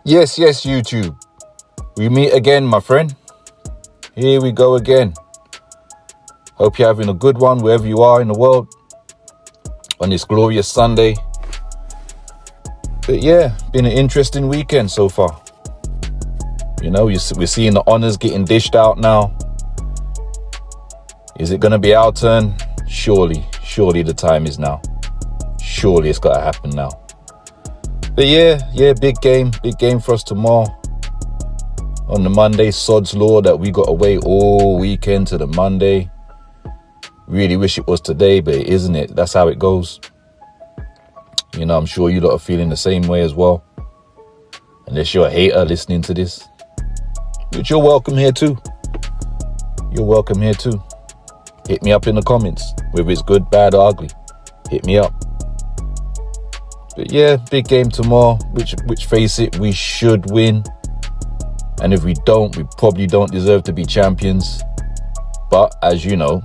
Yes, YouTube. We meet again, my friend. Here we go again. Hope you're having a good one wherever you are in the world on this glorious Sunday. But yeah, been an interesting weekend so far. You know, we're seeing the honours getting dished out now. Is it going to be our turn? Surely the time is now. Surely it's got to happen now. But yeah, big game for us tomorrow. On the Monday, sod's law that we got to wait all weekend to the Monday. Really wish it was today, but it isn't it. That's how it goes. You know, I'm sure you lot are feeling the same way as well. Unless you're a hater listening to this. But you're welcome here too. Hit me up in the comments. Whether it's good, bad or ugly. Hit me up. But yeah, big game tomorrow, which face it, we should win. And if we don't, we probably don't deserve to be champions. But as you know,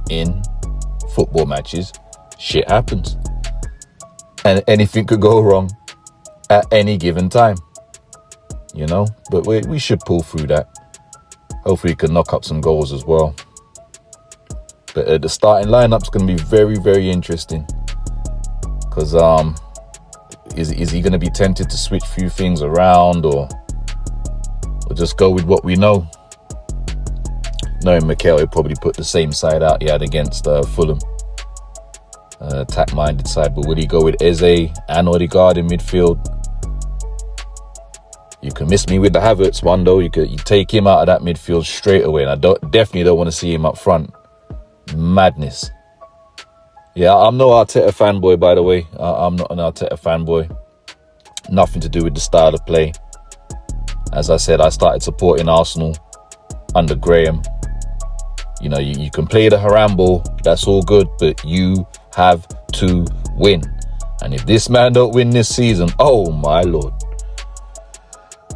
in football matches, shit happens. And anything could go wrong at any given time. You know, but we should pull through that. Hopefully we can knock up some goals as well. But the starting lineup's going to be very, very interesting. Because is he going to be tempted to switch a few things around or just go with what we know? Knowing Mikel, he'll probably put the same side out he had against Fulham. Attack-minded side. But will he go with Eze and Odegaard in midfield? You can miss me with the Havertz one though. You take him out of that midfield straight away. And I definitely don't want to see him up front. Madness. Yeah, I'm no Arteta fanboy, by the way. I'm not an Arteta fanboy. Nothing to do with the style of play. As I said, I started supporting Arsenal under Graham. You know, you can play the Harambo, that's all good, but you have to win. And if this man don't win this season, oh my Lord.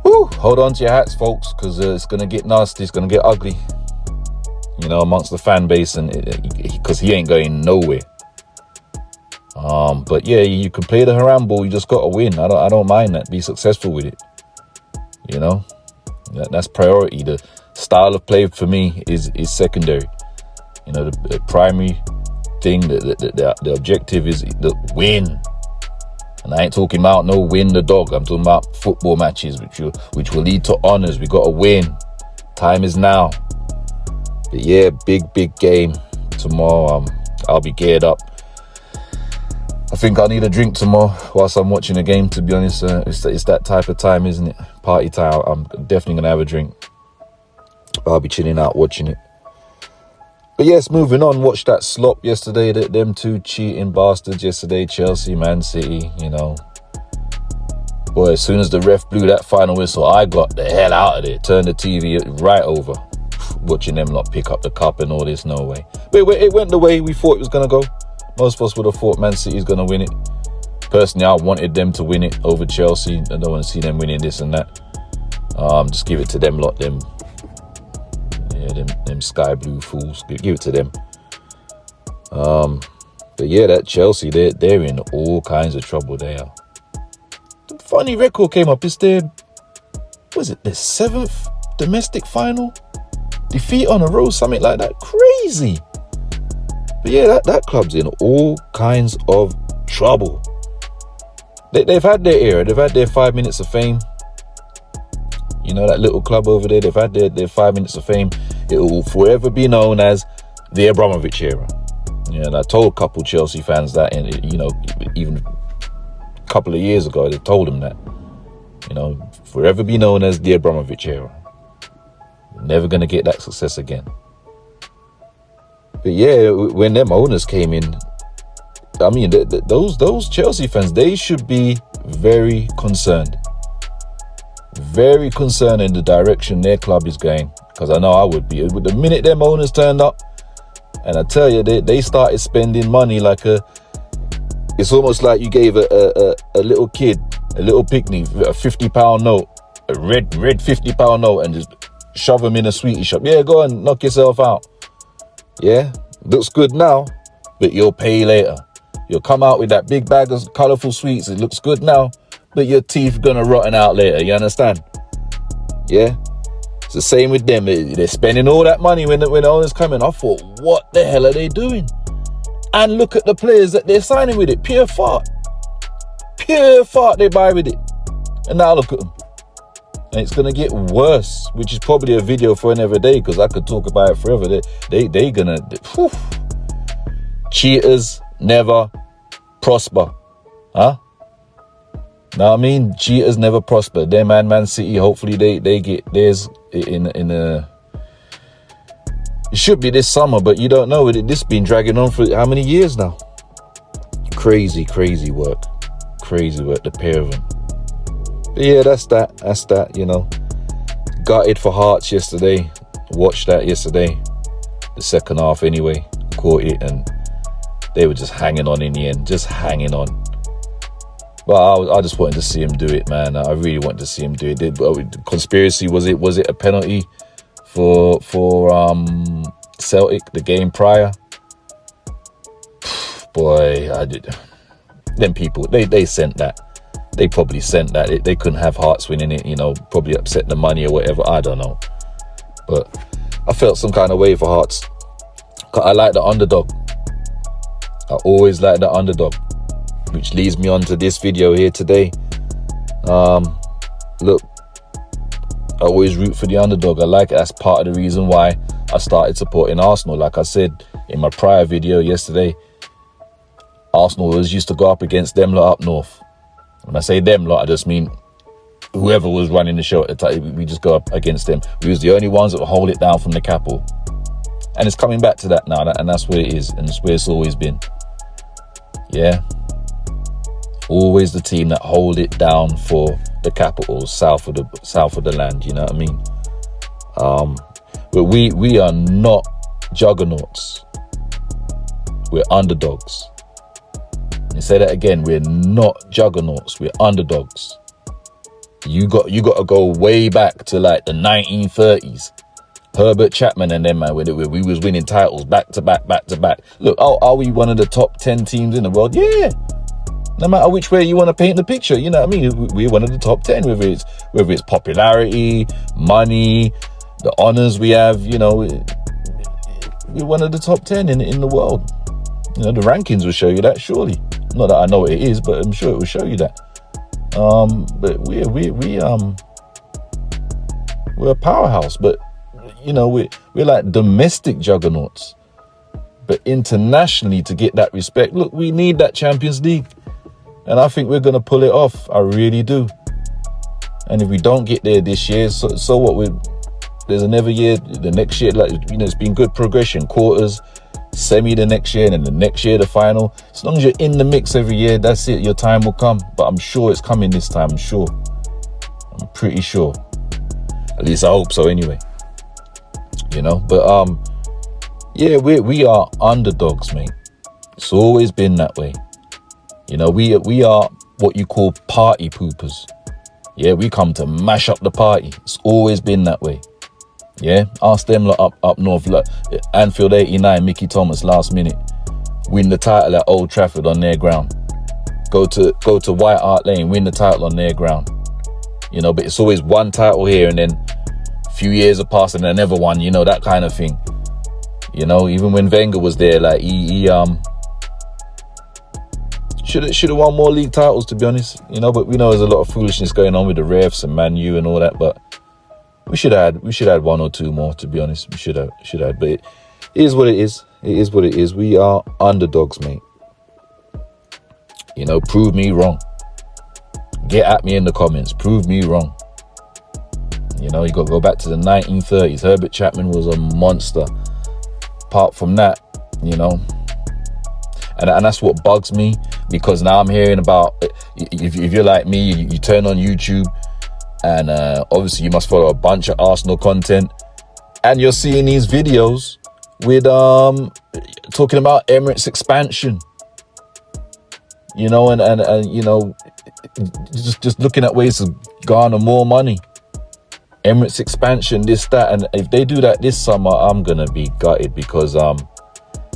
Woo, hold on to your hats, folks, because it's going to get nasty, it's going to get ugly. You know, amongst the fan base, and because he ain't going nowhere. But yeah, you can play the Harambo. You just got to win. I don't mind that. Be successful with it. You know, that's priority. The style of play for me is secondary. You know, the primary thing, the objective is the win. And I ain't talking about no win the dog. I'm talking about football matches, which will lead to honours. We got to win. Time is now. But yeah, big game tomorrow. I'll be geared up. I think I need a drink tomorrow whilst I'm watching the game, to be honest. It's that type of time, isn't it? Party time. I'm definitely going to have a drink. I'll be chilling out watching it. But yes, moving on. Watched that slop yesterday. Them two cheating bastards yesterday. Chelsea, Man City, you know. Boy, as soon as the ref blew that final whistle, I got the hell out of there. Turned the TV right over. Watching them not pick up the cup and all this, no way. But it went the way we thought it was going to go. Most of us would have thought Man City's going to win it. Personally, I wanted them to win it over Chelsea. I don't want to see them winning this and that. Just give it to them lot, them sky blue fools. Give it to them. But yeah, that Chelsea, they're in all kinds of trouble. They are. The funny record came up. It's their 7th domestic final defeat on a row, something like that. Crazy. But yeah, that club's in all kinds of trouble. They've had their era. They've had their 5 minutes of fame. You know, that little club over there, they've had their 5 minutes of fame. It will forever be known as the Abramovich era. Yeah, and I told a couple Chelsea fans that, and you know, even a couple of years ago, they told them that. You know, forever be known as the Abramovich era. Never going to get that success again. But yeah, when them owners came in, I mean, those Chelsea fans, they should be very concerned. Very concerned in the direction their club is going. Because I know I would be. The minute them owners turned up, and I tell you, they started spending money like it's almost like you gave a little kid, a little picnic, a £50 note, a red £50 note, and just shove them in a sweetie shop. Yeah, go and knock yourself out. Yeah, looks good now, but you'll pay later. You'll come out with that big bag of colourful sweets. It looks good now, but your teeth gonna rotten out later. You understand? Yeah. It's the same with them. They're spending all that money when the owners come in. I thought, what the hell are they doing? And look at the players that they're signing with it. Pure fart they buy with it. And now look at them. And it's gonna get worse, which is probably a video for another day, because I could talk about it forever. They gonna. Whew. Cheaters never prosper, huh? Know what I mean? Cheaters never prosper. Them Man City. Hopefully they get theirs in a. It should be this summer, but you don't know. This been dragging on for how many years now? Crazy work. The pair of them. But yeah, that's that. You know, gutted for Hearts yesterday. Watched that yesterday. The second half anyway. Caught it and they were just hanging on in the end. Just hanging on. But I just wanted to see him do it, man. I really wanted to see him do it. Conspiracy, was it a penalty for Celtic the game prior? Boy, I did. Them people, they sent that. They probably sent that. They couldn't have Hearts winning it, you know, probably upset the money or whatever. I don't know. But I felt some kind of way for Hearts. I like the underdog. I always like the underdog. Which leads me on to this video here today. Look, I always root for the underdog. I like it. That's part of the reason why I started supporting Arsenal. Like I said in my prior video yesterday, Arsenal always used to go up against them lot up north. When I say them lot, I just mean whoever was running the show at the time. We just go up against them. We was the only ones that would hold it down from the capital. And it's coming back to that now, and that's where it is, and it's where it's always been. Yeah. Always the team that hold it down for the capital, south of the land. You know what I mean? But we are not juggernauts. We're underdogs. You say that again. We're not juggernauts. We're underdogs. You got to go way back to like the 1930s. Herbert Chapman and them, man, where we was winning titles back to back. Look, are we one of the top 10 teams in the world? Yeah. No matter which way you want to paint the picture, you know what I mean? We're one of the top 10, whether it's popularity, money, the honors we have, you know, we're one of the top 10 in the world. You know, the rankings will show you that, surely. Not that I know what it is, but I'm sure it will show you that. But we're a powerhouse, but you know, we're like domestic juggernauts. But internationally, to get that respect, look, we need that Champions League. And I think we're going to pull it off. I really do. And if we don't get there this year, so what? There's another year, the next year, like, you know, it's been good progression. Quarters, semi the next year, and then the next year, the final. As long as you're in the mix every year, that's it. Your time will come. But I'm sure it's coming this time. I'm sure. I'm pretty sure. At least I hope so anyway. You know, but yeah, we are underdogs, mate. It's always been that way. You know, we are what you call party poopers. Yeah, we come to mash up the party. It's always been that way. Yeah, ask them lot up north. Like Anfield 89, Mickey Thomas last minute win the title at Old Trafford on their ground. Go to White Hart Lane, win the title on their ground. You know, but it's always one title here and then a few years have passed and another one. You know, that kind of thing. You know, even when Wenger was there, like he should have won more league titles, to be honest. You know, but we know there's a lot of foolishness going on with the refs and Man U and all that. But we should have had one or two more, to be honest. We should have. But it is what it is. It is what it is. We are underdogs, mate. You know, prove me wrong. Get at me in the comments. Prove me wrong. You know, you got to go back to the 1930s. Herbert Chapman was a monster. Apart from that, you know, and that's what bugs me, because now I'm hearing about, if you're like me, you turn on YouTube and obviously you must follow a bunch of Arsenal content and you're seeing these videos with talking about Emirates expansion, you know, and you know, just looking at ways to garner more money. Emirates expansion, this, that, and if they do that this summer, I'm gonna be gutted, because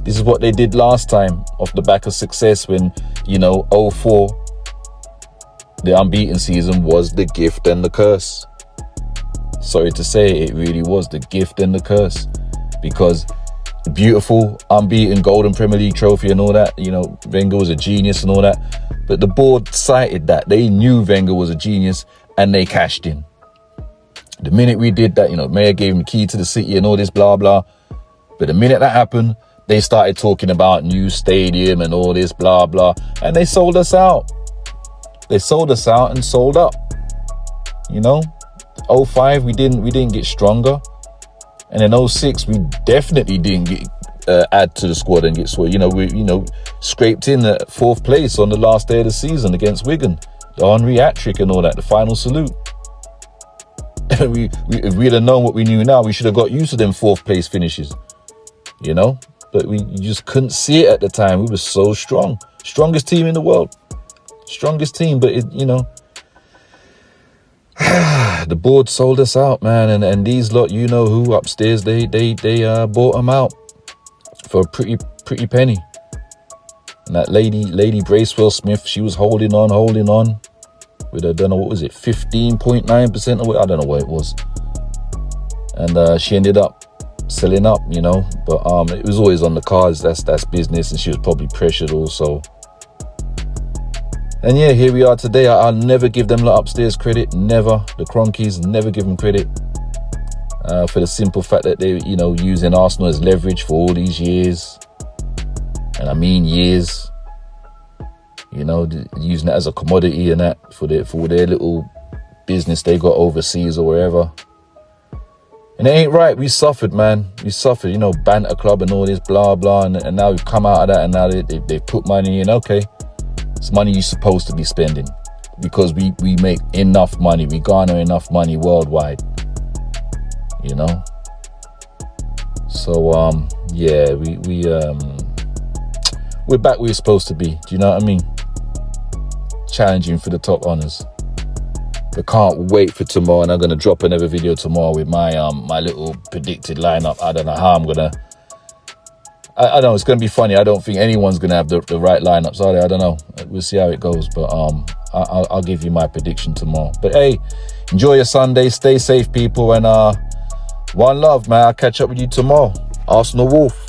this is what they did last time off the back of success when, you know, 04 the unbeaten season was the gift and the curse. Sorry to say, it really was the gift and the curse, because the beautiful unbeaten golden Premier League trophy and all that, you know, Wenger was a genius and all that, but the board cited that. They knew Wenger was a genius and they cashed in. The minute we did that, you know, Mayor gave him the key to the city and all this blah blah, but the minute that happened, they started talking about new stadium and all this blah blah, and they sold us out. They sold us out and sold up. You know, 05 we didn't get stronger, and in 06 we definitely didn't get add to the squad and get swore. You know, we scraped in at 4th place on the last day of the season against Wigan, the Henry hat-trick and all that, the final salute. If we'd have known what we knew now, we should have got used to them 4th place finishes. You know, but you just couldn't see it at the time. We were so strong, strongest team in the world, strongest team. But you know, the board sold us out, man. And these lot, you know who upstairs, they bought them out for a pretty penny. And that lady Bracewell Smith, she was holding on with, I don't know, what was it, 15.9% of it, I don't know what it was. And she ended up selling up, you know, but it was always on the cards. That's business, and she was probably pressured also. And yeah, here we are today. I'll never give them lot upstairs credit, never. The Cronkies, never give them credit for the simple fact that they, you know, using Arsenal as leverage for all these years, and I mean years. You know, using it as a commodity and that for their little business they got overseas or wherever. And it ain't right. We suffered, man. We suffered, you know, banter club and all this blah blah, and now we've come out of that, and now they put money in. Okay, it's money you're supposed to be spending, because we make enough money, we garner enough money worldwide, you know. So yeah, we're back where we're supposed to be. Do you know what I mean? Challenging for the top honours. I can't wait for tomorrow, and I'm gonna drop another video tomorrow with my my little predicted lineup. I don't know how I'm gonna. I don't know. It's gonna be funny. I don't think anyone's gonna have the right lineups, are they? I don't know. We'll see how it goes. But I'll give you my prediction tomorrow. But hey, enjoy your Sunday. Stay safe, people, and one love, man. I'll catch up with you tomorrow. Arsenal Wolf.